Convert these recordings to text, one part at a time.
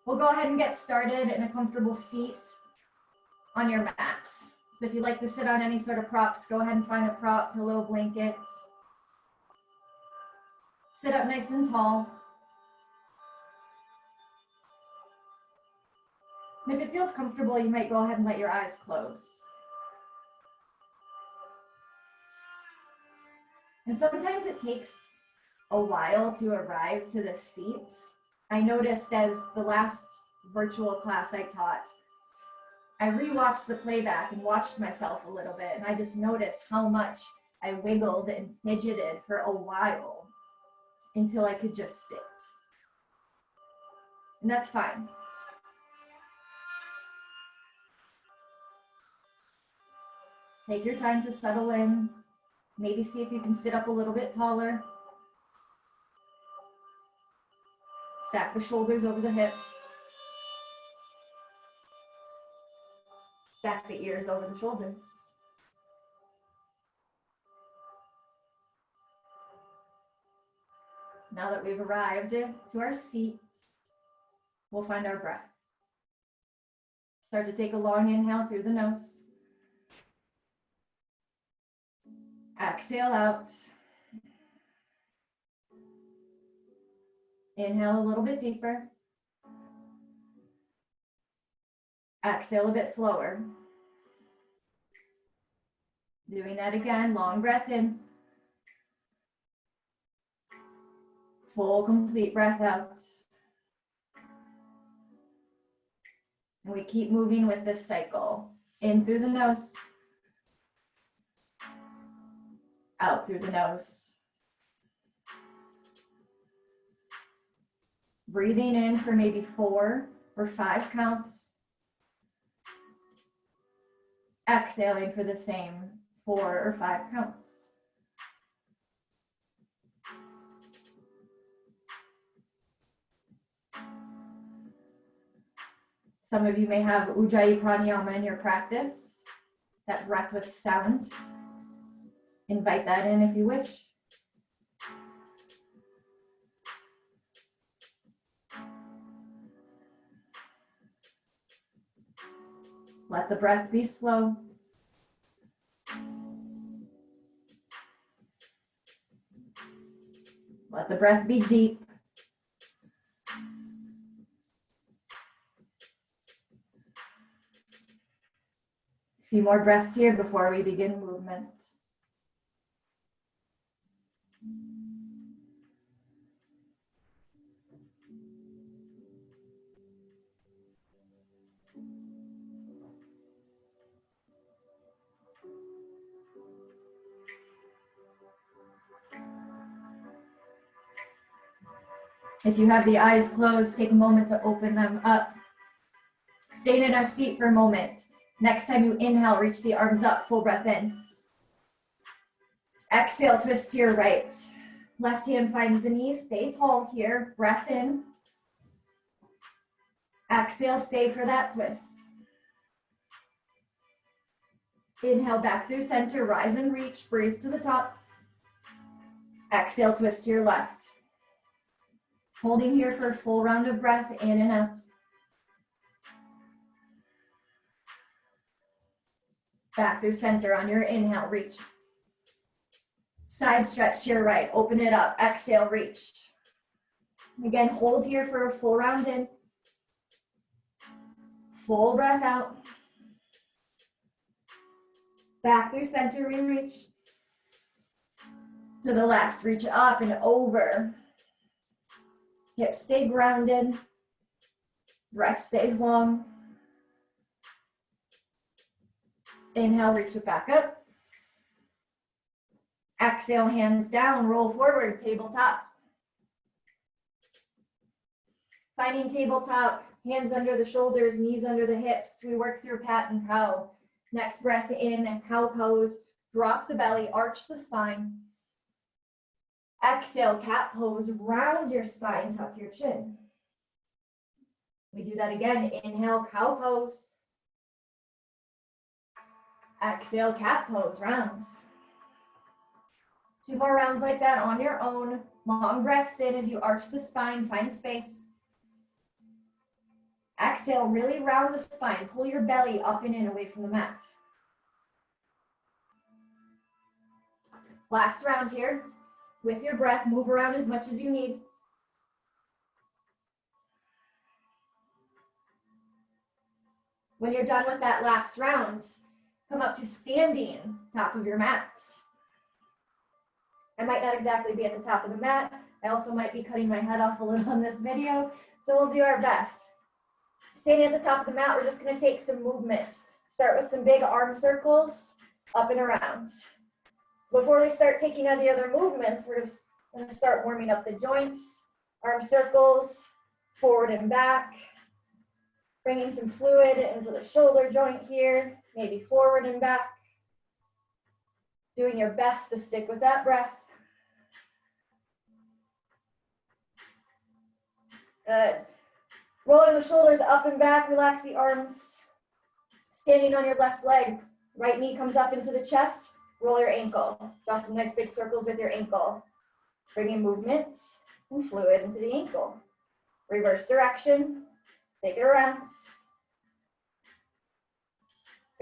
We'll go ahead and get started in a comfortable seat on your mat. So if you'd like to sit on any sort of props, go ahead and find a prop, a little blanket. Sit up nice and tall. And if it feels comfortable, you might go ahead and let your eyes close. And sometimes it takes a while to arrive to the seat. I noticed as the last virtual class I taught, I rewatched the playback and watched myself a little bit, and I just noticed how much I wiggled and fidgeted for a while until I could just sit. And that's fine. Take your time to settle in. Maybe see if you can sit up a little bit taller. Stack the shoulders over the hips. Stack the ears over the shoulders. Now that we've arrived to our seat, we'll find our breath. Start to take a long inhale through the nose. Exhale out. Inhale a little bit deeper. Exhale a bit slower. Doing that again, long breath in. Full, complete breath out. And we keep moving with this cycle. In through the nose. Out through the nose. Breathing in for maybe 4 or 5 counts. Exhaling for the same 4 or 5 counts. Some of you may have Ujjayi Pranayama in your practice, that breath with sound. Invite that in if you wish. Let the breath be slow. Let the breath be deep. A few more breaths here before we begin movement. If you have the eyes closed, take a moment to open them up. Staying in our seat for a moment. Next time you inhale, reach the arms up, full breath in. Exhale, twist to your right. Left hand finds the knees, stay tall here, breath in. Exhale, stay for that twist. Inhale back through center, rise and reach, breathe to the top. Exhale, twist to your left. Holding here for a full round of breath, in and out. Back through center on your inhale, reach. Side stretch to your right, open it up, exhale, reach. Again, hold here for a full round in. Full breath out. Back through center, we reach. To the left, reach up and over. Hips stay grounded. Breath stays long. Inhale, reach it back up. Exhale, hands down, roll forward, tabletop. Finding tabletop, hands under the shoulders, knees under the hips. We work through cat and cow. Next breath in, cow pose. Drop the belly, arch the spine. Exhale, cat pose, round your spine, tuck your chin. We do that again. Inhale, cow pose. Exhale, cat pose, rounds. 2 more rounds like that on your own. Long breaths in as you arch the spine, find space. exhale, really round the spine. Pull your belly up and in away from the mat. Last round here. With your breath, move around as much as you need. When you're done with that last round, come up to standing top of your mat. I might not exactly be at the top of the mat. I also might be cutting my head off a little on this video, so we'll do our best. Standing at the top of the mat, we're just gonna take some movements. Start with some big arm circles, up and around. Before we start taking on the other movements, we're just gonna start warming up the joints. Arm circles, forward and back. Bringing some fluid into the shoulder joint here, maybe forward and back. Doing your best to stick with that breath. Good. Rolling the shoulders up and back, relax the arms. Standing on your left leg, right knee comes up into the chest, roll your ankle. Draw some nice big circles with your ankle. Bring in movements and fluid into the ankle. Reverse direction, take it around.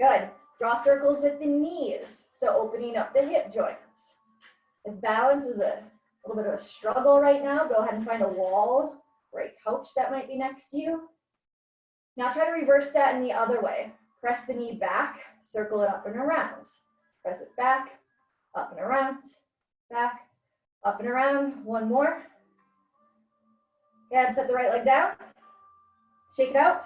Good. Draw circles with the knees, so opening up the hip joints. If balance is a little bit of a struggle right now, go ahead and find a wall or a couch that might be next to you. Now try to reverse that in the other way. Press the knee back, circle it up and around. Press it back, up and around, back, up and around. One more. And set the right leg down. Shake it out.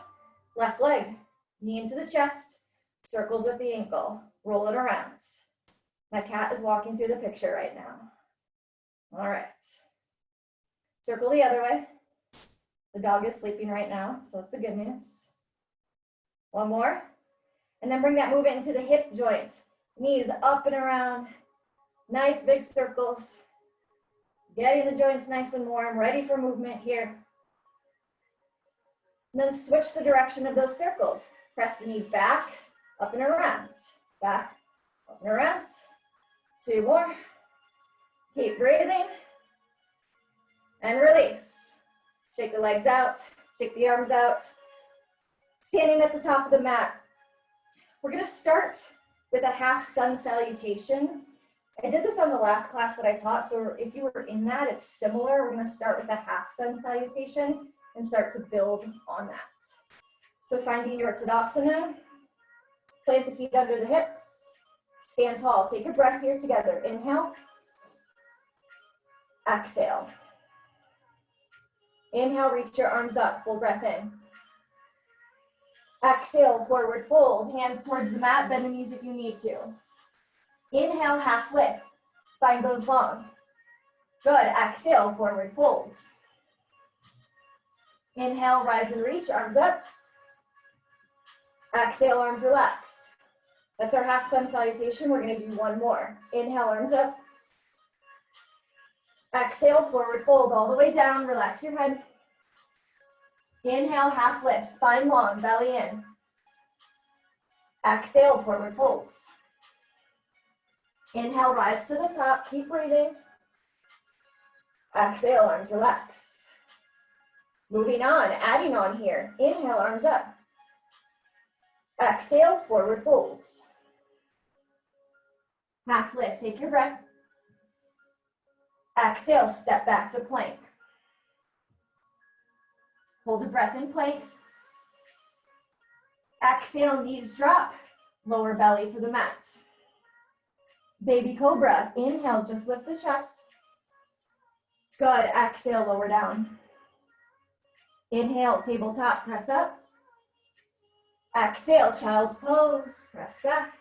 Left leg, knee into the chest, circles with the ankle. Roll it around. My cat is walking through the picture right now. All right. Circle the other way. The dog is sleeping right now, so that's the good news. One more. And then bring that movement into the hip joint. Knees up and around. Nice big circles. Getting the joints nice and warm, ready for movement here. And then switch the direction of those circles. Press the knee back, up and around. Back, up and around. Two more. Keep breathing. And release. Shake the legs out, shake the arms out. Standing at the top of the mat. We're gonna start with a half sun salutation. I did this on the last class that I taught, so if you were in that, it's similar. We're gonna start with a half sun salutation and start to build on that. So finding your Tadasana, plant the feet under the hips, stand tall. Take a breath here together. Inhale, exhale. Inhale, reach your arms up, full breath in. Exhale, forward fold, hands towards the mat, bend the knees if you need to. Inhale, half lift, spine goes long. Good, exhale, forward folds. Inhale, rise and reach, arms up. Exhale, arms relax. That's our half sun salutation. We're gonna do one more. Inhale, arms up. Exhale, forward fold all the way down, relax your head. Inhale, half lift, spine long, belly in. Exhale, forward folds. Inhale, rise to the top, keep breathing. Exhale, arms relax. Moving on, adding on here. Inhale, arms up. Exhale, forward folds. Half lift, take your breath. Exhale, step back to plank. Hold a breath in plank. Exhale, knees drop, lower belly to the mat. Baby cobra, inhale, just lift the chest. Good, exhale, lower down. Inhale, tabletop, press up. Exhale, child's pose, press back.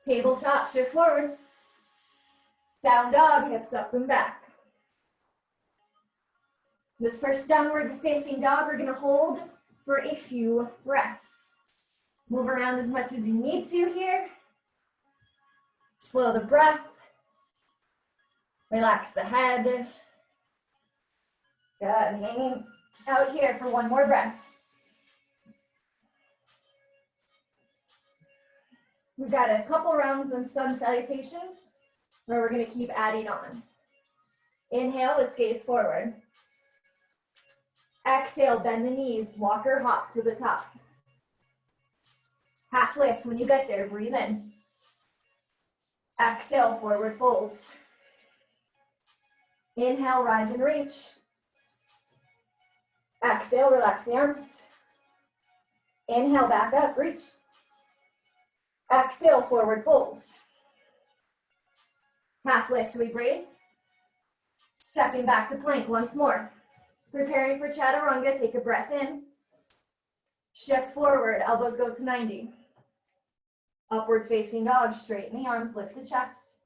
Tabletop, shift forward. Down dog, hips up and back. This first downward facing dog, we're gonna hold for a few breaths. Move around as much as you need to here. Slow the breath. Relax the head. Good, hanging out here for one more breath. We've got a couple rounds of sun salutations where we're gonna keep adding on. Inhale, let's gaze forward. Exhale, bend the knees, walk or hop to the top. Half lift. When you get there, breathe in. Exhale, forward fold. Inhale, rise and reach. Exhale, relax the arms. Inhale, back up, reach. Exhale, forward fold. Half lift, we breathe. Stepping back to plank once more. Preparing for chaturanga, take a breath in. Shift forward, elbows go to 90. Upward facing dog, straighten the arms, lift the chest.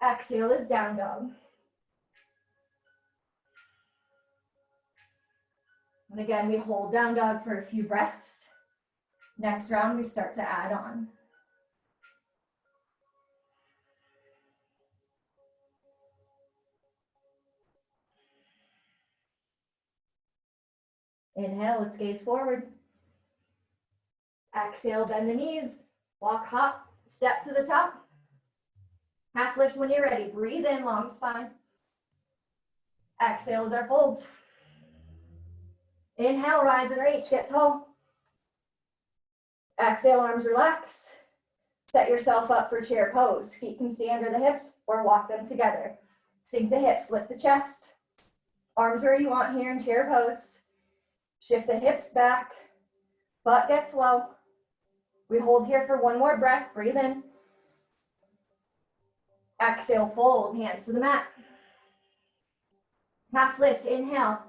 Exhale is down dog. And again, we hold down dog for a few breaths. Next round, we start to add on. Inhale, let's gaze forward. Exhale, bend the knees. Walk, hop, step to the top. Half lift when you're ready. Breathe in, long spine. Exhale is our fold. Inhale, rise and reach, get tall. Exhale, arms relax. Set yourself up for chair pose. Feet can stay under the hips or walk them together. Sink the hips, lift the chest. Arms where you want here in chair pose. Shift the hips back. Butt gets low. We hold here for one more breath. Breathe in. Exhale, fold, hands to the mat. Half lift, inhale.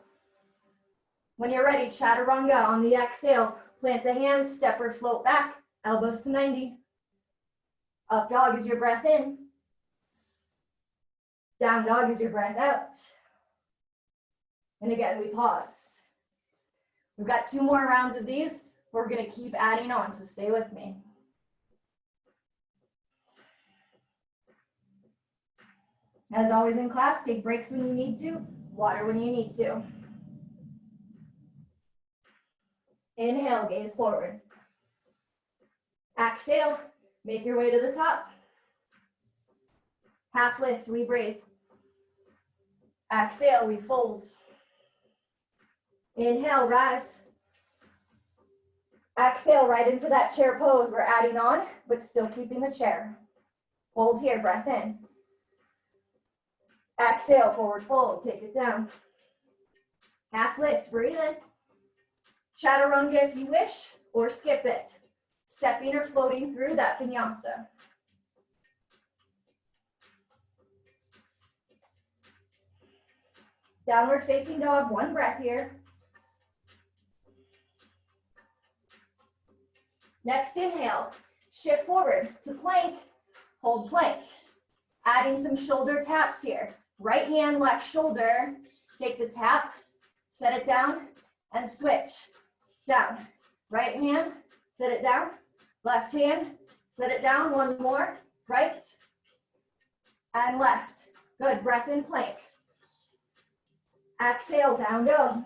When you're ready, chaturanga on the exhale. Plant the hands, step or float back. Elbows to 90. Up dog is your breath in. Down dog is your breath out. And again, we pause. We've got 2 more rounds of these. We're gonna keep adding on, so stay with me. As always in class, take breaks when you need to, water when you need to. Inhale, gaze forward. Exhale, make your way to the top. Half lift, we breathe. Exhale, we fold. Inhale, rise. Exhale, right into that chair pose. We're adding on, but still keeping the chair. Hold here, breath in. Exhale, forward fold, take it down. Half lift, breathe in. Chaturanga if you wish, or skip it. Stepping or floating through that vinyasa. Downward facing dog, one breath here. Next inhale, shift forward to plank, hold plank. Adding some shoulder taps here. Right hand, left shoulder, take the tap, set it down, and switch. Down. Right hand, set it down. Left hand, set it down. One more. Right and left. Good. Breath in plank. Exhale, down dog.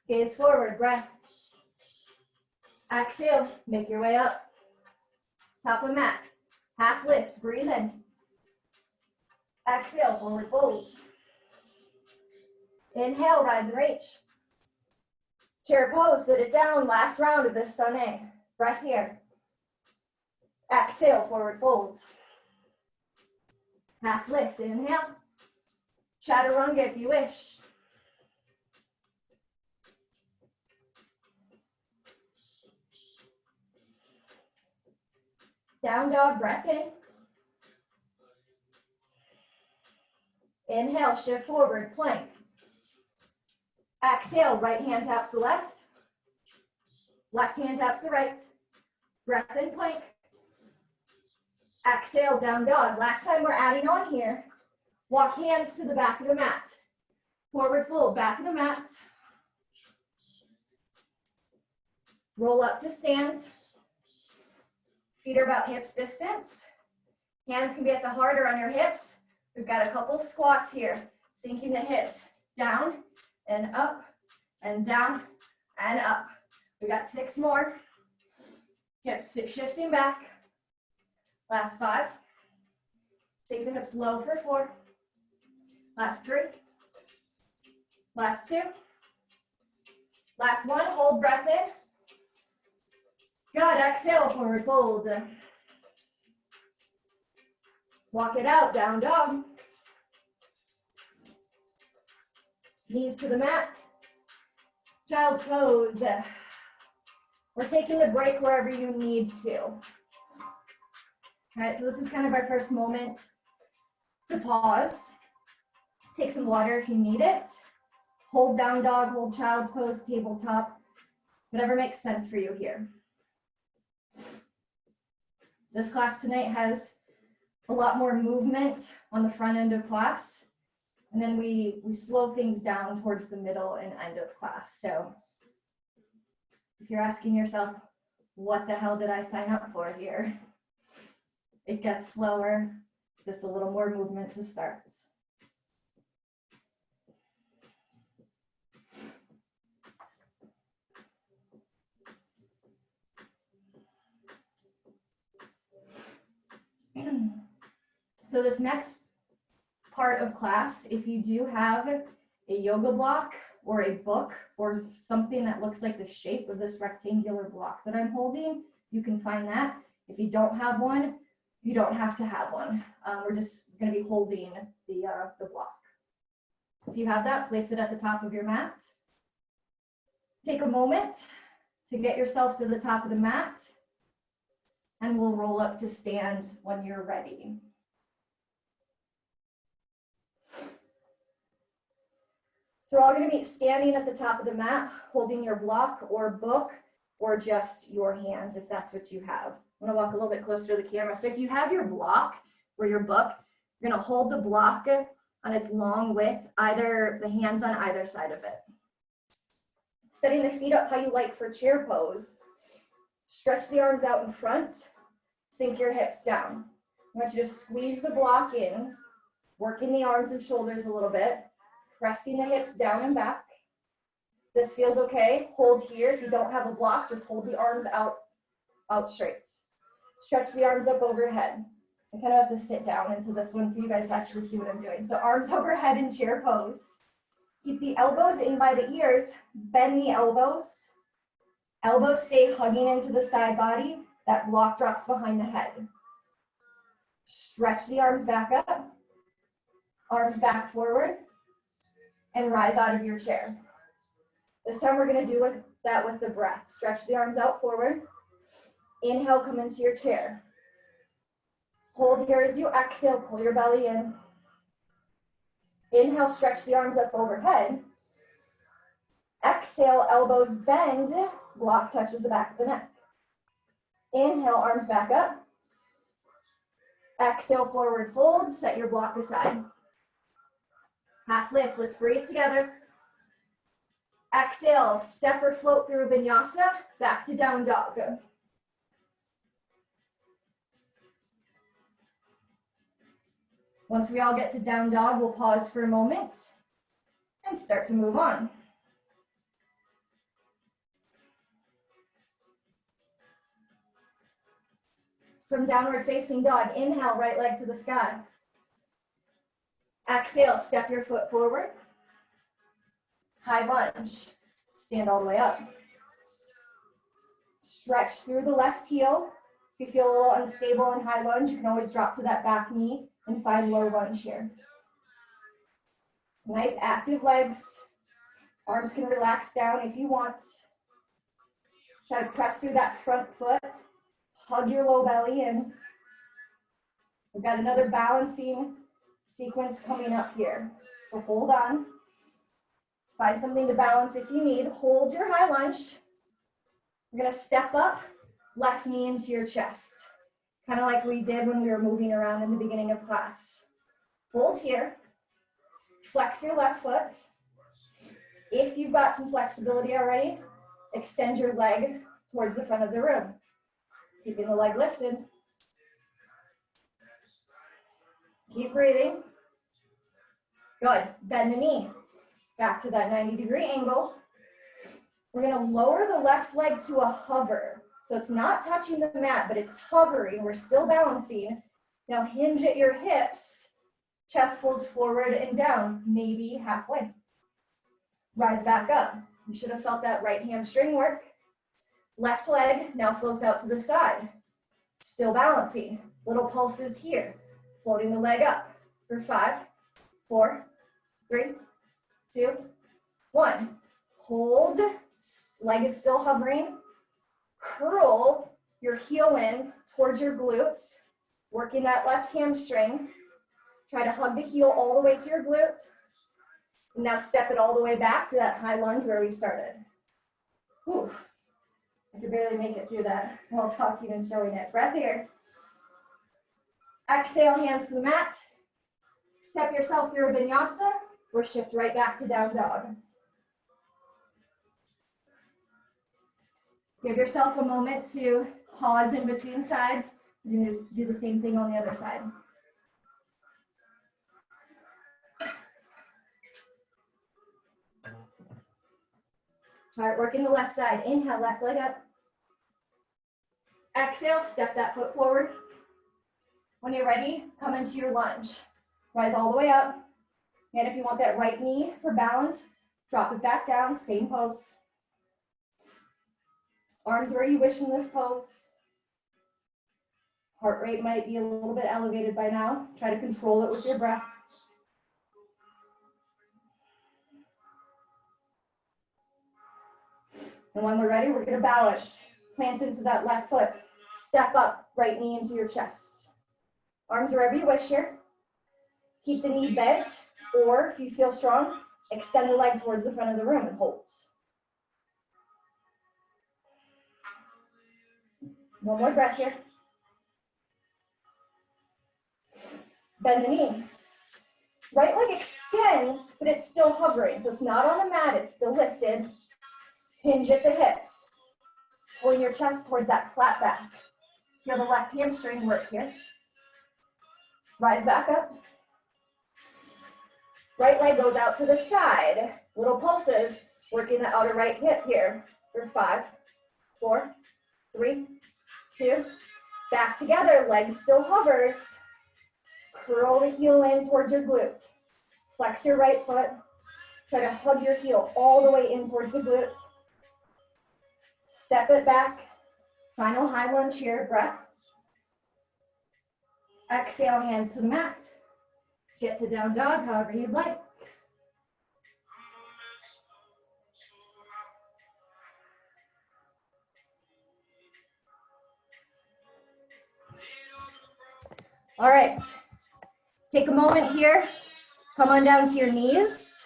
Gaze forward, breath. Exhale, make your way up. Top of mat. Half lift, breathe in. Exhale, forward fold. Inhale, rise and reach. Chair pose, sit it down. Last round of this sunning. Breath here. Exhale, forward fold. Half lift, inhale. Chaturanga if you wish. Down dog, breath in. Inhale, shift forward, plank. Exhale, right hand taps the left. Left hand taps the right. Breath in, plank. Exhale, down dog. Last time we're adding on here. Walk hands to the back of the mat. Forward fold, back of the mat. Roll up to stand. Feet are about hips distance. Hands can be at the heart or on your hips. We've got a couple squats here. Sinking the hips down and up and down and up. We got 6 more. Hips shifting back. Last 5. Take the hips low for 4. Last 3. Last 2. Last 1. Hold breath in. Good. Exhale, forward fold. Walk it out, down dog. Knees to the mat. Child's pose. We're taking the break wherever you need to. All right, so this is kind of our first moment to pause. Take some water if you need it. Hold down dog, hold child's pose, tabletop, whatever makes sense for you here. This class tonight has a lot more movement on the front end of class, and then we slow things down towards the middle and end of class. So if you're asking yourself, what the hell did I sign up for here? It gets slower, just a little more movement to start. So this next part of class, if you do have a yoga block or a book or something that looks like the shape of this rectangular block that I'm holding, you can find that. If you don't have one, you don't have to have one. We're just going to be holding the block. If you have that, place it at the top of your mat. Take a moment to get yourself to the top of the mat, and we'll roll up to stand when you're ready. So we're all going to be standing at the top of the mat, holding your block or book, or just your hands if that's what you have. I'm going to walk a little bit closer to the camera. So if you have your block or your book, you're going to hold the block on its long width, either the hands on either side of it. Setting the feet up how you like for chair pose. Stretch the arms out in front, sink your hips down. I want you to squeeze the block in, working the arms and shoulders a little bit, pressing the hips down and back. This feels okay. Hold here. If you don't have a block, just hold the arms out straight. Stretch the arms up overhead. I kind of have to sit down into this one for you guys to actually see what I'm doing. So arms overhead in chair pose. Keep the elbows in by the ears. Bend the elbows. Elbows stay hugging into the side body. That block drops behind the head. Stretch the arms back up. Arms back forward. And rise out of your chair. This time we're going to do that with the breath. Stretch the arms out forward. Inhale, come into your chair. Hold here as you exhale, pull your belly in. Inhale, stretch the arms up overhead. Exhale, elbows bend, block touches the back of the neck. Inhale, arms back up. Exhale, forward fold, set your block aside. Half lift, let's breathe together. Exhale, step or float through Vinyasa, back to down dog. Once we all get to down dog, we'll pause for a moment and start to move on. From downward facing dog, inhale, right leg to the sky. Exhale, step your foot forward. High lunge, stand all the way up. Stretch through the left heel. If you feel a little unstable in high lunge, you can always drop to that back knee and find low lunge here. Nice active legs. Arms can relax down if you want. Try to press through that front foot. Hug your low belly in. We've got another balancing sequence coming up here. So hold on. Find something to balance if you need. Hold your high lunge. We're going to step up, left knee into your chest. Kind of like we did when we were moving around in the beginning of class. Hold here. Flex your left foot. If you've got some flexibility already, extend your leg towards the front of the room. Keeping the leg lifted. Keep breathing. Good. Bend the knee. Back to that 90-degree angle. We're going to lower the left leg to a hover. So it's not touching the mat, but it's hovering. We're still balancing. Now hinge at your hips. Chest pulls forward and down, maybe halfway. Rise back up. You should have felt that right hamstring work. Left leg now floats out to the side. Still balancing. Little pulses here. Floating the leg up for 5, 4, 3, 2, 1. Hold. Leg is still hovering. Curl your heel in towards your glutes. Working that left hamstring. Try to hug the heel all the way to your glute. And now step it all the way back to that high lunge where we started. Whew. I could barely make it through that while talking and showing it. Breath here. Exhale, hands to the mat. Step yourself through a vinyasa or shift right back to down dog. Give yourself a moment to pause in between sides. You can just do the same thing on the other side. Start working the left side. Inhale, left leg up. Exhale, step that foot forward. When you're ready, come into your lunge. Rise all the way up. And if you want that right knee for balance, drop it back down, same pose. Arms where you wish in this pose. Heart rate might be a little bit elevated by now. Try to control it with your breath. And when we're ready, we're going to balance. Plant into that left foot. Step up, right knee into your chest. Arms wherever you wish here. Keep the knee bent, or if you feel strong, extend the leg towards the front of the room and hold. One more breath here. Bend the knee. Right leg extends, but it's still hovering. So it's not on the mat, it's still lifted. Hinge at the hips. Pulling your chest towards that flat back. Feel the left hamstring work here. Rise back up. Right leg goes out to the side. Little pulses, working the outer right hip here for 5, 4, 3, 2. Back together, leg still hovers. Curl the heel in towards your glute. Flex your right foot. Try to hug your heel all the way in towards the glute. Step it back. Final high lunge here, breath. Exhale, hands to the mat. Get to down dog, however you'd like. All right, take a moment here. Come on down to your knees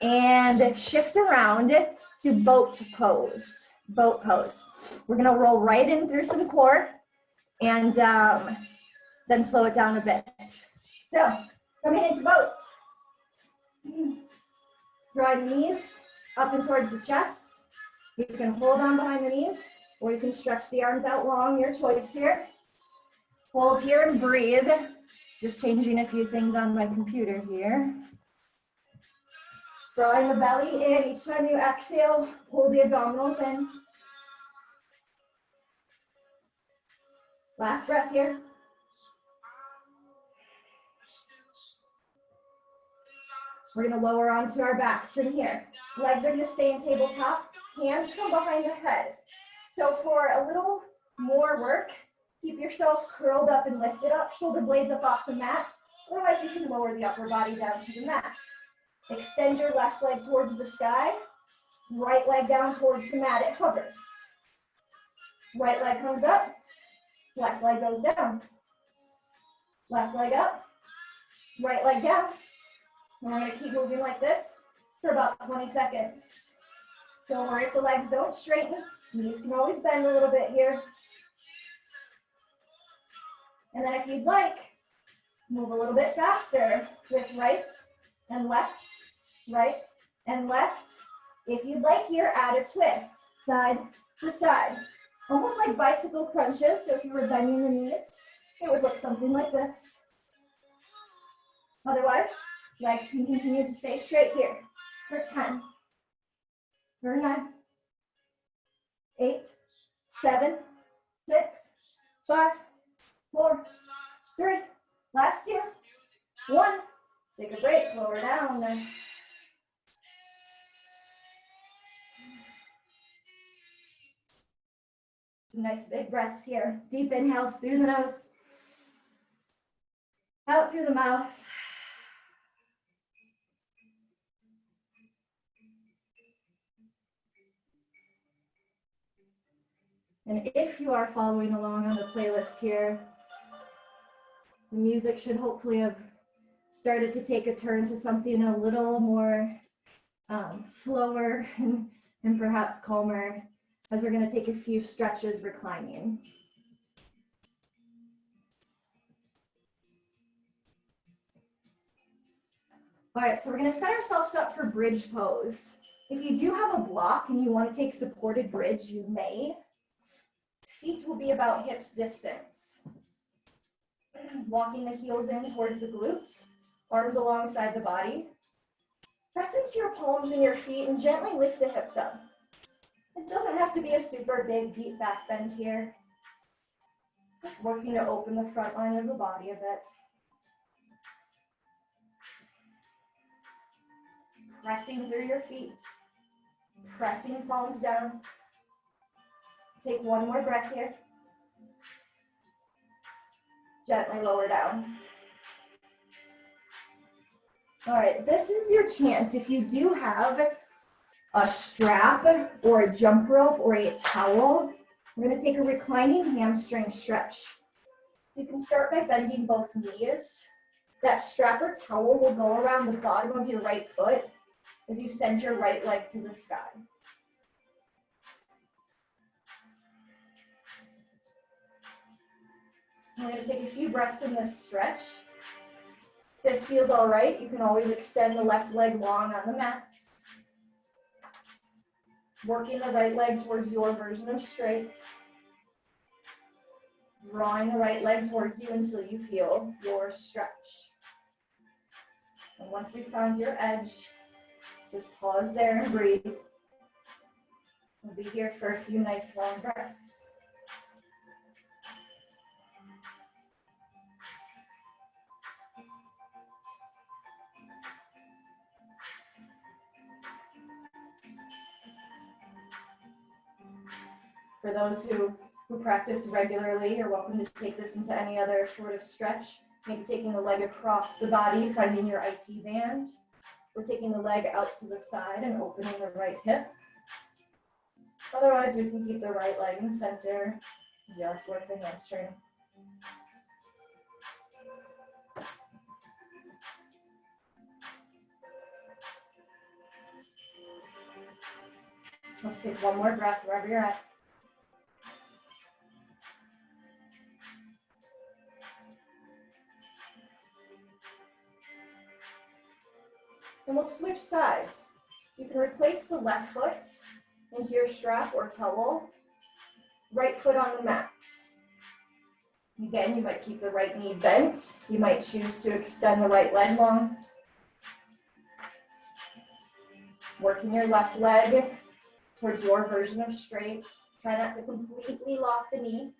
and shift around to boat pose. Boat pose. We're gonna roll right in through some core and then slow it down a bit. So, coming into boat. Draw knees up and towards the chest. You can hold on behind the knees, or you can stretch the arms out long, your choice here. Hold here and breathe. Just changing a few things on my computer here. Drawing the belly in. Each time you exhale, pull the abdominals in. Last breath here. We're going to lower onto our backs from here. Legs are going to stay in tabletop. Hands come behind the head. So for a little more work, keep yourself curled up and lifted up, shoulder blades up off the mat. Otherwise, you can lower the upper body down to the mat. Extend your left leg towards the sky. Right leg down towards the mat. It hovers. Right leg comes up. Left leg goes down. Left leg up. Right leg down. And we're going to keep moving like this for about 20 seconds. Don't worry if the legs don't straighten. Knees can always bend a little bit here. And then if you'd like, move a little bit faster with right and left, right and left. If you'd like here, add a twist, side to side. Almost like bicycle crunches. So if you were bending the knees, it would look something like this. Otherwise, legs can continue to stay straight here for 10, for 9, 8, 7, 6, 5, 4, 3, last 2, 1. Take a break, lower down there. Some nice big breaths here. Deep inhales through the nose, out through the mouth. And if you are following along on the playlist here, the music should hopefully have started to take a turn to something a little more slower and perhaps calmer, as we're going to take a few stretches reclining. All right, so we're going to set ourselves up for bridge pose. If you do have a block and you want to take supported bridge, you may. Feet will be about hips distance. Walking the heels in towards the glutes, arms alongside the body. Press into your palms and your feet and gently lift the hips up. It doesn't have to be a super big, deep back bend here. Just working to open the front line of the body a bit. Pressing through your feet. Pressing palms down. Take one more breath here. Gently lower down. All right, this is your chance. If you do have a strap or a jump rope or a towel, we're going to take a reclining hamstring stretch. You can start by bending both knees. That strap or towel will go around the bottom of your right foot as you send your right leg to the sky. We're going to take a few breaths in this stretch. If this feels all right, you can always extend the left leg long on the mat. Working the right leg towards your version of straight. Drawing the right leg towards you until you feel your stretch. And once you've found your edge, just pause there and breathe. We'll be here for a few nice long breaths. For those who practice regularly, you're welcome to take this into any other sort of stretch. Maybe taking the leg across the body, finding your IT band. Or taking the leg out to the side and opening the right hip. Otherwise, we can keep the right leg in center. Just work the hamstring. Let's take one more breath wherever you're at. And we'll switch sides. So you can replace the left foot into your strap or towel, right foot on the mat. Again, you might keep the right knee bent. You might choose to extend the right leg long. Working your left leg towards your version of straight. Try not to completely lock the knee.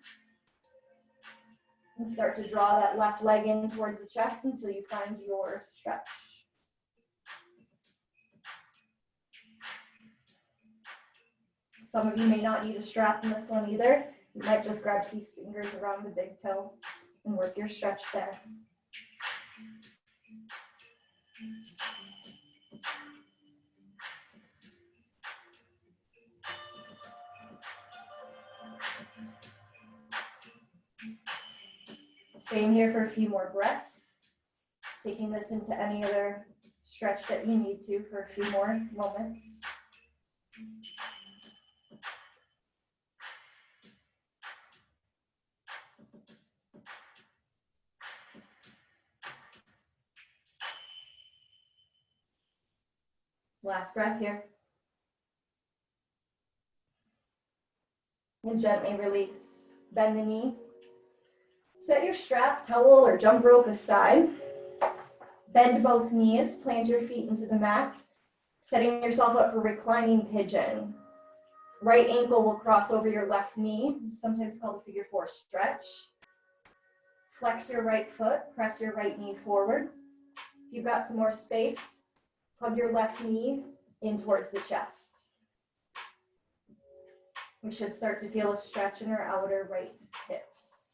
And start to draw that left leg in towards the chest until you find your stretch. Some of you may not need a strap in this one either. You might just grab peace fingers around the big toe and work your stretch there. Staying here for a few more breaths. Taking this into any other stretch that you need to for a few more moments. Last breath here. And gently release. Bend the knee. Set your strap, towel, or jump rope aside. Bend both knees. Plant your feet into the mat. Setting yourself up for reclining pigeon. Right ankle will cross over your left knee. This is sometimes called a figure 4 stretch. Flex your right foot, press your right knee forward. If you've got some more space, hug your left knee in towards the chest. We should start to feel a stretch in our outer right hips.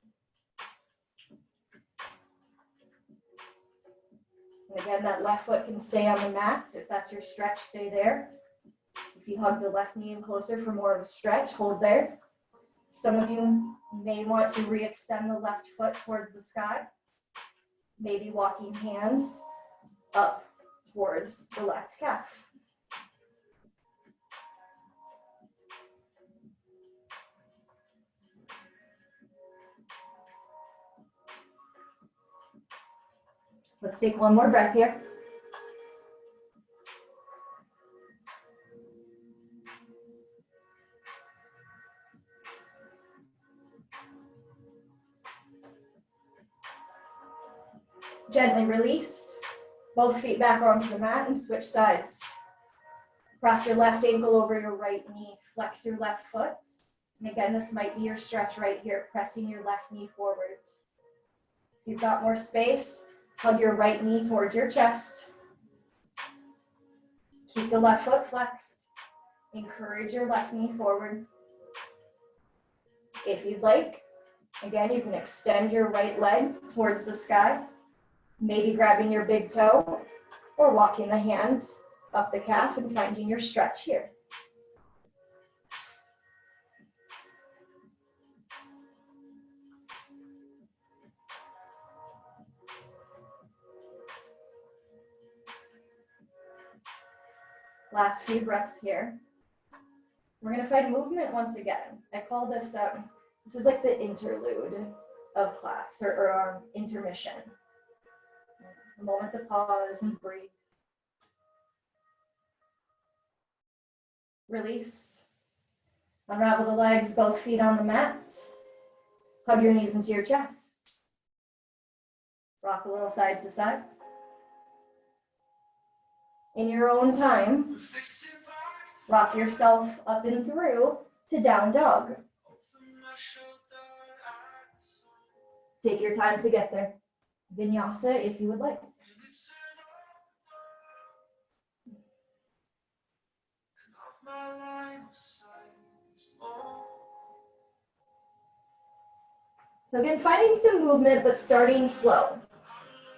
And again, that left foot can stay on the mat. If that's your stretch, stay there. If you hug the left knee in closer for more of a stretch, hold there. Some of you may want to re-extend the left foot towards the sky. Maybe walking hands up towards the left calf. Let's take one more breath here. Gently release. Both feet back onto the mat and switch sides. Cross your left ankle over your right knee. Flex your left foot. And again, this might be your stretch right here, pressing your left knee forward. If you've got more space, hug your right knee towards your chest. Keep the left foot flexed. Encourage your left knee forward. If you'd like, again, you can extend your right leg towards the sky, maybe grabbing your big toe or walking the hands up the calf and finding your stretch here. Last few breaths here. We're going to find movement once again. I call this, this is like the interlude of class or intermission. A moment to pause and breathe. Release. Unravel the legs, both feet on the mat. Hug your knees into your chest. Rock a little side to side. In your own time, rock yourself up and through to down dog. Take your time to get there. Vinyasa if you would like. So again, finding some movement, but starting slow.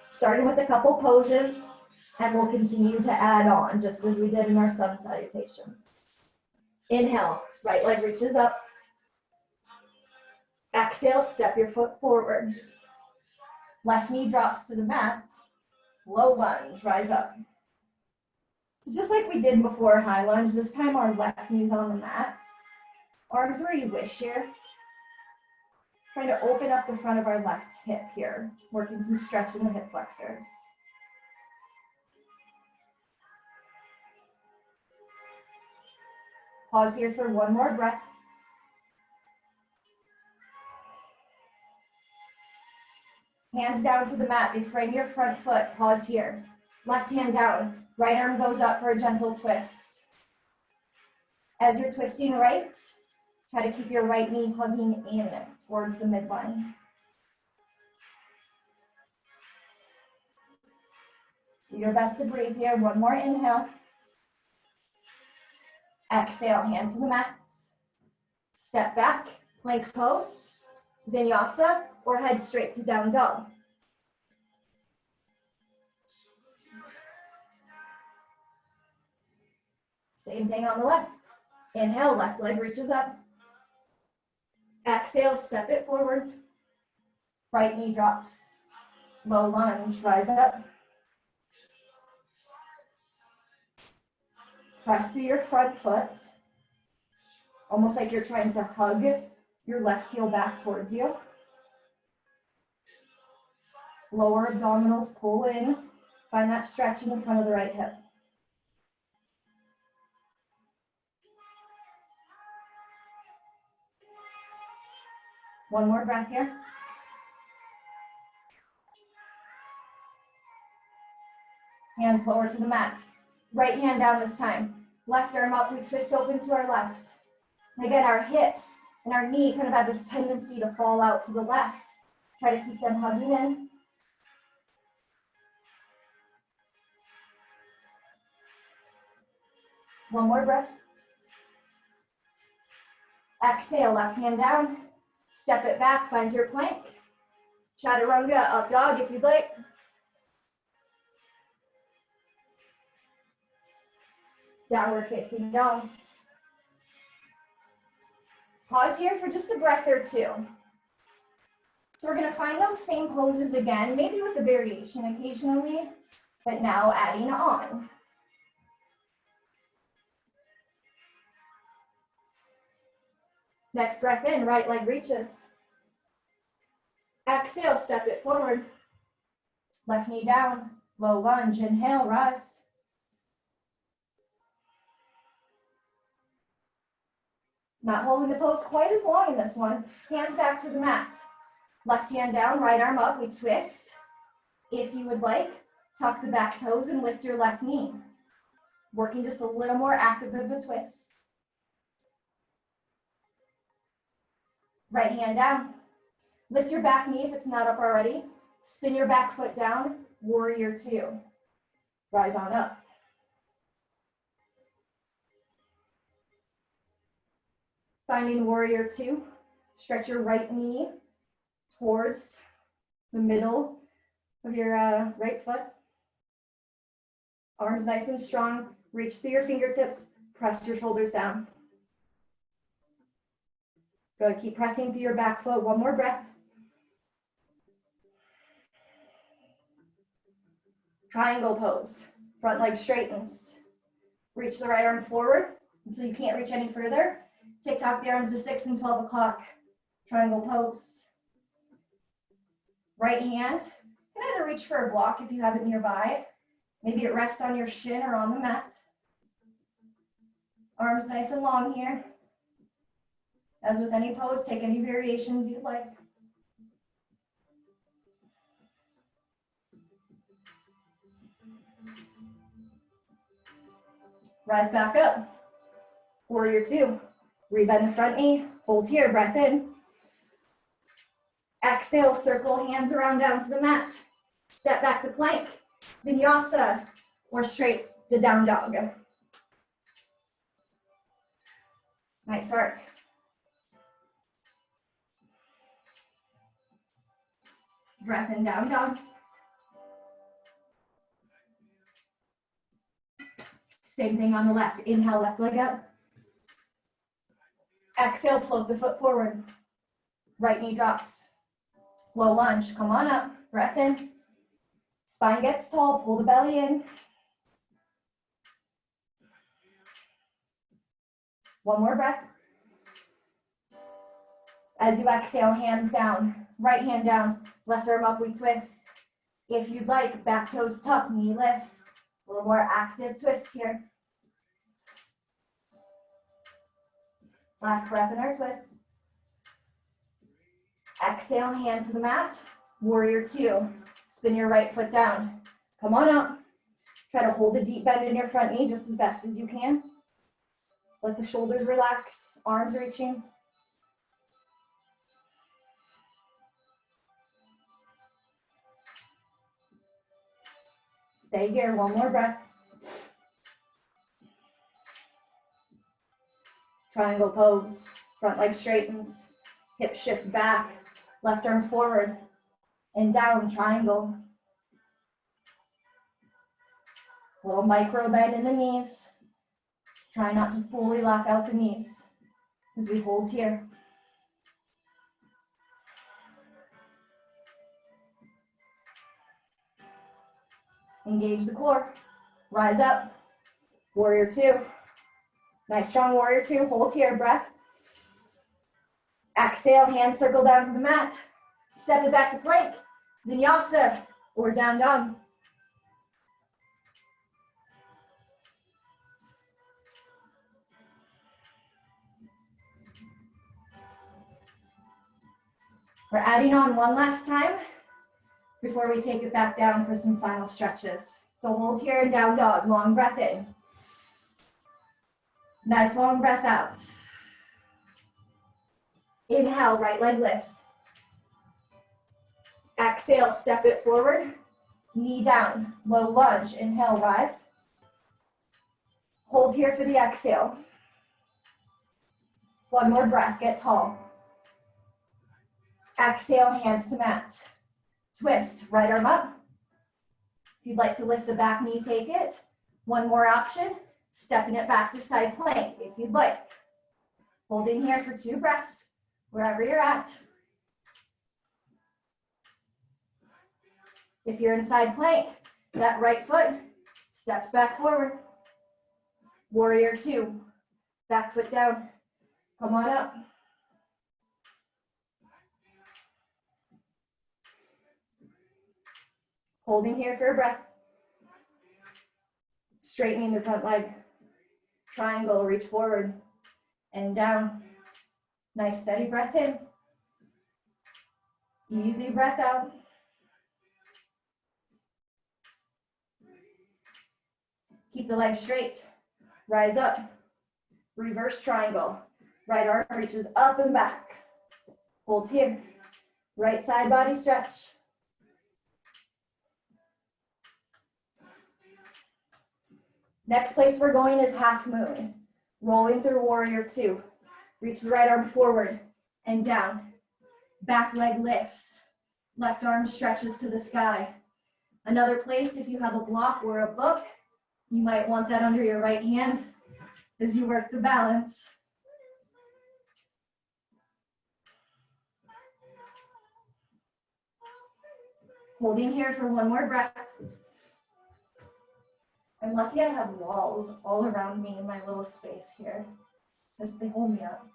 Starting with a couple poses, and we'll continue to add on, just as we did in our sun salutations. Inhale, right leg reaches up. Exhale, step your foot forward. Left knee drops to the mat. Low lunge, rise up. So just like we did before high lunge, this time our left knee's on the mat. Arms where you wish here. Trying to open up the front of our left hip here, working some stretch in the hip flexors. Pause here for one more breath. Hands down to the mat, befriend your front foot, pause here. Left hand down, right arm goes up for a gentle twist. As you're twisting right, try to keep your right knee hugging in towards the midline. Do your best to breathe here. One more inhale. Exhale, hand to the mat. Step back, plank pose, vinyasa, or head straight to down dog. Same thing on the left. Inhale, left leg reaches up. Exhale, step it forward. Right knee drops. Low lunge, rise up. Press through your front foot, almost like you're trying to hug your left heel back towards you. Lower abdominals, pull in. Find that stretch in the front of the right hip. One more breath here. Hands lower to the mat. Right hand down this time. Left arm up, we twist open to our left. And again, our hips and our knee kind of have this tendency to fall out to the left. Try to keep them hugging in. One more breath. Exhale, left hand down. Step it back, find your plank. Chaturanga, up dog if you'd like. Downward facing dog. Pause here for just a breath or two. So we're gonna find those same poses again, maybe with a variation occasionally, but now adding on. Next breath in, right leg reaches. Exhale, step it forward. Left knee down, low lunge, inhale, rise. Not holding the pose quite as long in this one. Hands back to the mat. Left hand down, right arm up, we twist. If you would like, tuck the back toes and lift your left knee. Working just a little more active of a twist. Right hand down. Lift your back knee if it's not up already. Spin your back foot down, warrior two. Rise on up. Finding warrior two, stretch your right knee towards the middle of your right foot. Arms nice and strong. Reach through your fingertips, press your shoulders down. Good, keep pressing through your back foot. One more breath. Triangle pose, front leg straightens. Reach the right arm forward until you can't reach any further. Tick-tock the arms to 6 and 12 o'clock. Triangle pose. Right hand, you can either reach for a block if you have it nearby. Maybe it rests on your shin or on the mat. Arms nice and long here. As with any pose, take any variations you'd like. Rise back up. Warrior two. Rebend the front knee. Hold here, breath in. Exhale, circle hands around down to the mat. Step back to plank. Vinyasa, or straight to down dog. Nice work. Breath in, down dog. Same thing on the left. Inhale, left leg up. Exhale, float the foot forward. Right knee drops. Low lunge, come on up. Breath in. Spine gets tall, pull the belly in. One more breath. As you exhale, hands down. Right hand down, left arm up, we twist. If you'd like, back toes tuck, knee lifts. A little more active twist here. Last breath in our twist. Exhale, hand to the mat. Warrior two. Spin your right foot down. Come on up. Try to hold a deep bend in your front knee just as best as you can. Let the shoulders relax, arms reaching. Stay here, one more breath. Triangle pose, front leg straightens, hip shift back, left arm forward, and down, triangle. Little micro bend in the knees. Try not to fully lock out the knees as we hold here. Engage the core. Rise up. Warrior two. Nice strong warrior two. Hold here, breath. Exhale, hands circle down to the mat. Step it back to plank. Vinyasa or down dog. We're adding on one last time before we take it back down for some final stretches. So hold here and down dog, long breath in. Nice long breath out. Inhale, right leg lifts. Exhale, step it forward. Knee down, low lunge. Inhale, rise. Hold here for the exhale. One more breath, get tall. Exhale, hands to mat. Twist, right arm up. If you'd like to lift the back knee, take it. One more option, stepping it back to side plank if you'd like. Holding here for 2 breaths, wherever you're at. If you're in side plank, that right foot steps back forward. Warrior 2, back foot down. Come on up. Holding here for a breath. Straightening the front leg. Triangle, reach forward and down. Nice steady breath in. Easy breath out. Keep the legs straight. Rise up. Reverse triangle. Right arm reaches up and back. Hold here. Right side body stretch. Next place we're going is half moon. Rolling through warrior 2. Reach the right arm forward and down. Back leg lifts. Left arm stretches to the sky. Another place, if you have a block or a book, you might want that under your right hand as you work the balance. Holding here for one more breath. I'm lucky I have walls all around me in my little space here. They hold me up.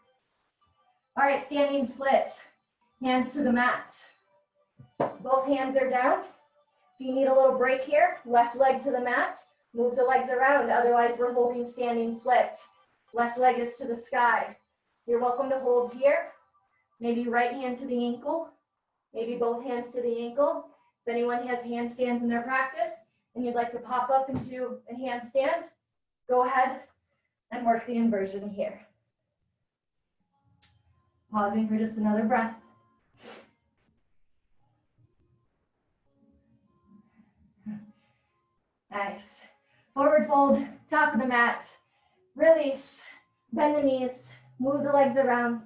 All right, standing splits. Hands to the mat. Both hands are down. If you need a little break here, left leg to the mat. Move the legs around, otherwise we're holding standing splits. Left leg is to the sky. You're welcome to hold here. Maybe right hand to the ankle. Maybe both hands to the ankle. If anyone has handstands in their practice and you'd like to pop up into a handstand, go ahead and work the inversion here. Pausing for just another breath. Nice. Forward fold, top of the mat. Release, bend the knees, move the legs around.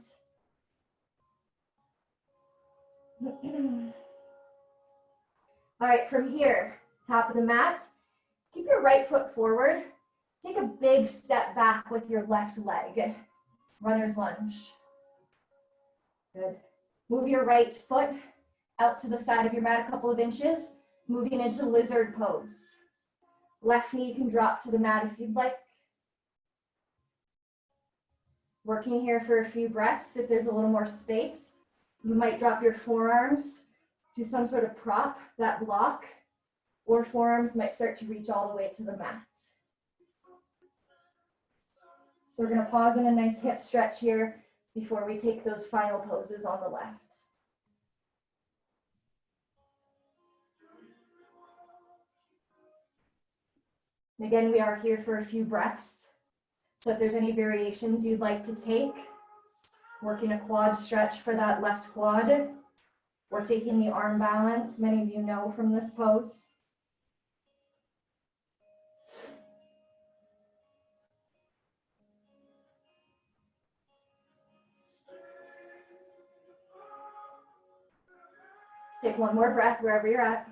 All right, from here, top of the mat, keep your right foot forward. Take a big step back with your left leg. Runner's lunge. Good. Move your right foot out to the side of your mat a couple of inches, moving into lizard pose. Left knee can drop to the mat if you'd like. Working here for a few breaths. If there's a little more space, you might drop your forearms to some sort of prop, that block, or forearms might start to reach all the way to the mat. So we're going to pause in a nice hip stretch here before we take those final poses on the left. And again, we are here for a few breaths. So if there's any variations you'd like to take, working a quad stretch for that left quad, or taking the arm balance, many of you know from this pose. Let's take one more breath wherever you're at.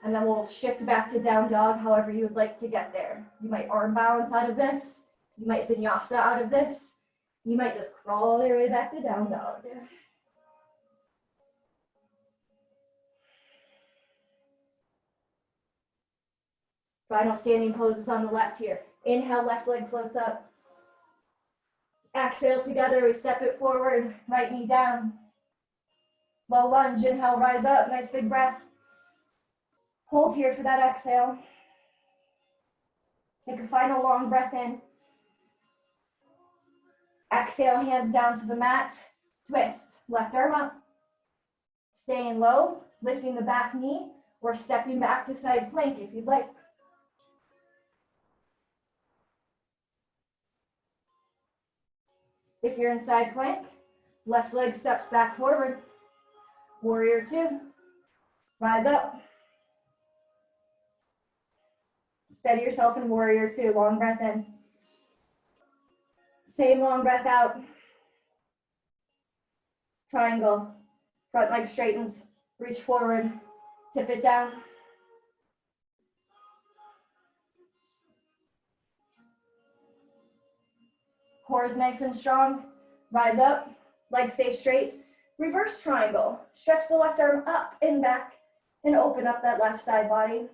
And then we'll shift back to down dog, however you would like to get there. You might arm balance out of this. You might vinyasa out of this. You might just crawl all your way back to down dog. Final standing poses on the left here. Inhale, left leg floats up. Exhale together, we step it forward, right knee down. Low lunge, inhale, rise up, nice big breath. Hold here for that exhale. Take a final long breath in. Exhale, hands down to the mat. Twist, left arm up. Staying low, lifting the back knee. or stepping back to side plank if you'd like. If you're in side plank, left leg steps back forward. Warrior two. Rise up. Steady yourself in warrior two. Long breath in. Same long breath out. Triangle. Front leg straightens. Reach forward. Tip it down. Core is nice and strong. Rise up. Legs stay straight. Reverse triangle. Stretch the left arm up and back and open up that left side body.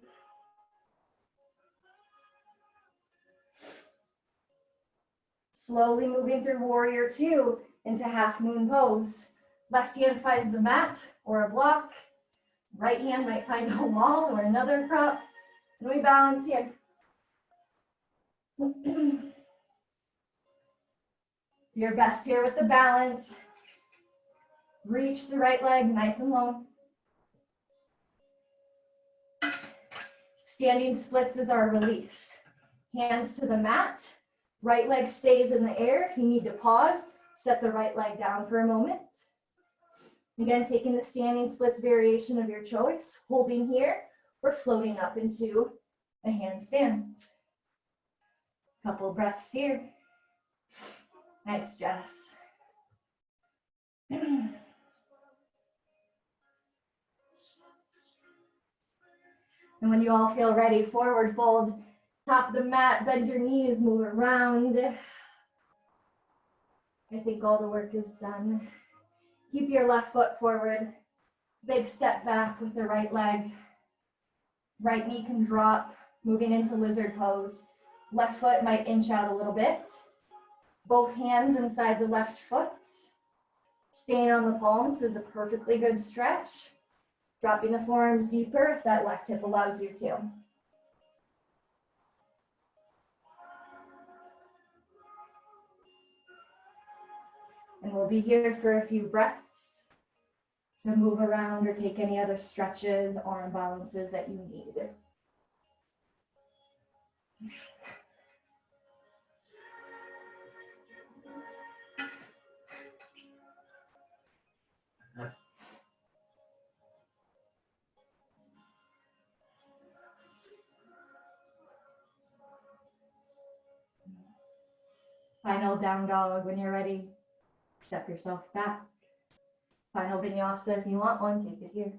Slowly moving through warrior two into half moon pose. Left hand finds the mat or a block. Right hand might find a wall or another prop. And we balance here. Your best here with the balance. Reach the right leg nice and long. Standing splits is our release. Hands to the mat. Right leg stays in the air. If you need to pause, set the right leg down for a moment. Again, taking the standing splits variation of your choice, holding here, or floating up into a handstand. Couple breaths here. Nice, Jess. And when you all feel ready, forward fold, top of the mat, bend your knees, move around. I think all the work is done. Keep your left foot forward. Big step back with the right leg. Right knee can drop, moving into lizard pose. Left foot might inch out a little bit. Both hands inside the left foot. Staying on the palms is a perfectly good stretch. Dropping the forearms deeper if that left hip allows you to. And we'll be here for a few breaths. So move around or take any other stretches, arm balances that you need. Final down dog when you're ready. Step yourself back. Final vinyasa if you want one, take it here.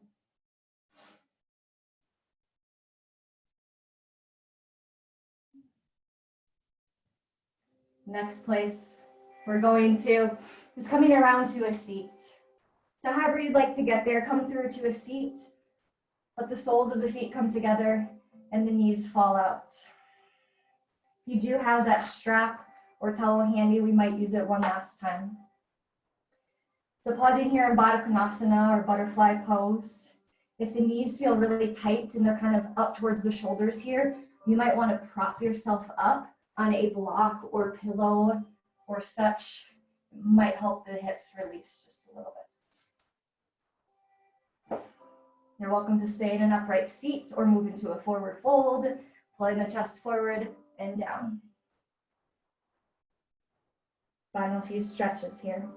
Next place we're going to is coming around to a seat. So however you'd like to get there, come through to a seat. Let the soles of the feet come together and the knees fall out. If you do have that strap or towel handy, we might use it one last time. So pausing here in Baddha Konasana or butterfly pose. If the knees feel really tight and they're kind of up towards the shoulders here, you might want to prop yourself up on a block or pillow or such. It might help the hips release just a little bit. You're welcome to stay in an upright seat or move into a forward fold, pulling the chest forward and down. Final few stretches here.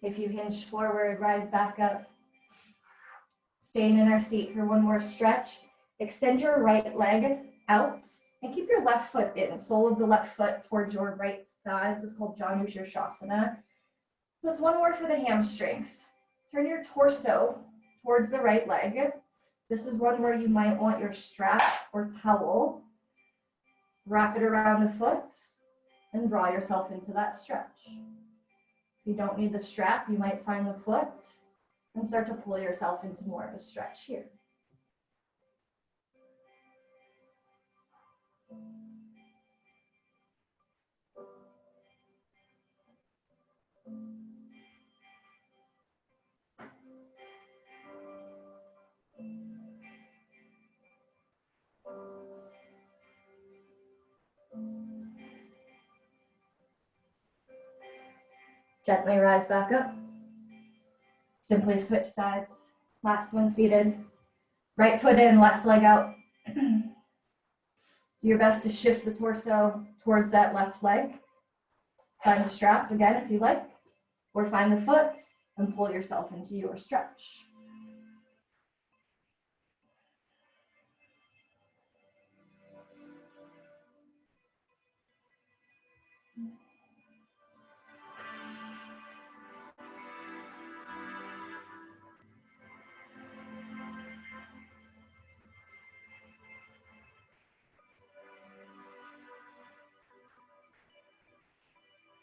If you hinge forward, rise back up. Staying in our seat for one more stretch. Extend your right leg out and keep your left foot in. Sole of the left foot towards your right thigh. This is called Janu Shirshasana. That's one more for the hamstrings. Turn your torso towards the right leg. This is one where you might want your strap or towel. Wrap it around the foot and draw yourself into that stretch. If you don't need the strap, you might find the foot and start to pull yourself into more of a stretch here. Gently rise back up. Simply switch sides. Last one seated. Right foot in, left leg out. Do your best to shift the torso towards that left leg. Find the strap again if you like, or find the foot and pull yourself into your stretch.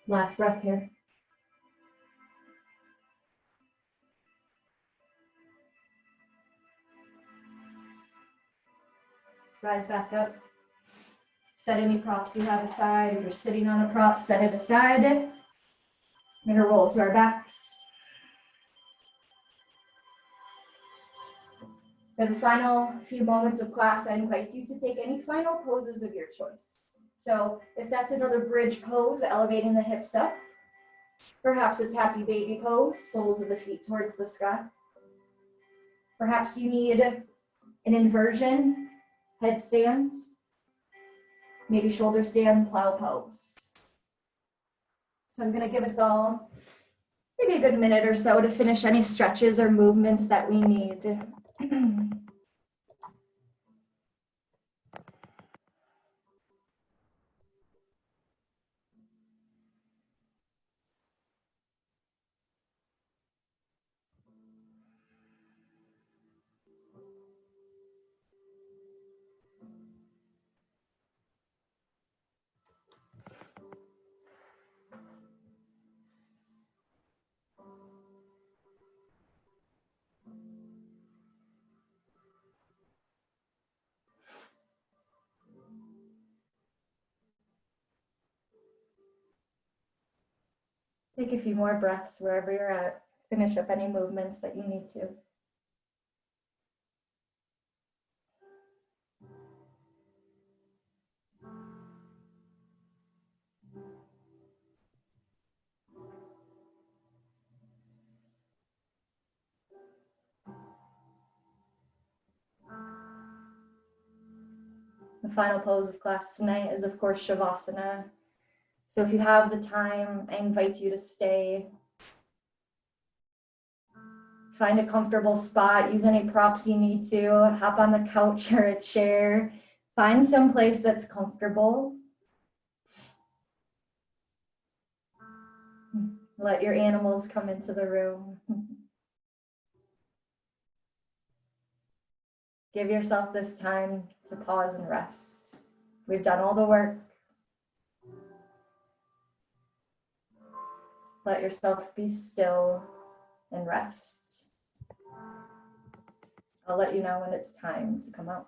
Last breath here. Rise back up. Set any props you have aside. If you're sitting on a prop, set it aside. We're gonna roll to our backs. For the final few moments of class, I invite you to take any final poses of your choice. So if that's another bridge pose, elevating the hips up. Perhaps it's happy baby pose, soles of the feet towards the sky. Perhaps you need an inversion, headstand, maybe shoulder stand, plow pose. So I'm gonna give us all maybe a good minute or so to finish any stretches or movements that we need. Take a few more breaths wherever you're at. Finish up any movements that you need to. The final pose of class tonight is, of course, Shavasana. So if you have the time, I invite you to stay. Find a comfortable spot, use any props you need to, hop on the couch or a chair. Find some place that's comfortable. Let your animals come into the room. Give yourself this time to pause and rest. We've done all the work. Let yourself be still and rest. I'll let you know when it's time to come out.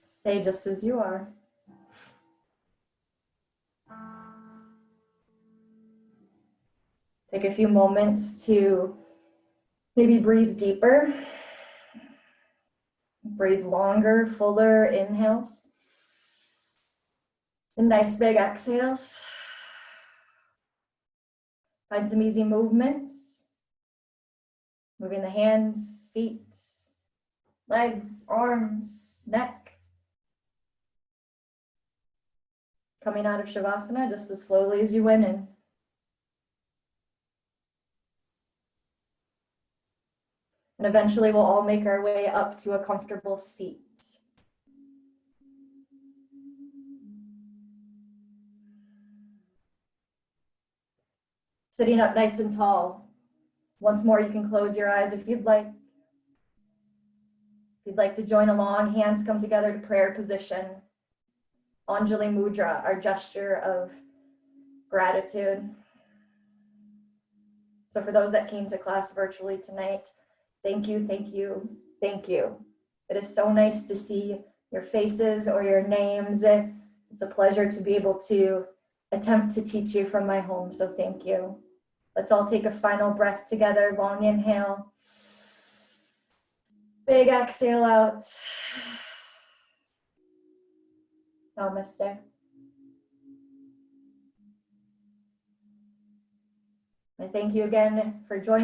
Stay just as you are. Take a few moments to maybe breathe deeper. Breathe longer, fuller inhales. And nice big exhales. Find some easy movements. Moving the hands, feet, legs, arms, neck. Coming out of Shavasana just as slowly as you went in. And eventually we'll all make our way up to a comfortable seat. Sitting up nice and tall. Once more, you can close your eyes if you'd like. If you'd like to join along, hands come together to prayer position. Anjali Mudra, our gesture of gratitude. So for those that came to class virtually tonight, thank you, thank you, thank you. It is so nice to see your faces or your names. It's a pleasure to be able to attempt to teach you from my home, so thank you. Let's all take a final breath together. Long inhale. Big exhale out. Namaste. I thank you again for joining.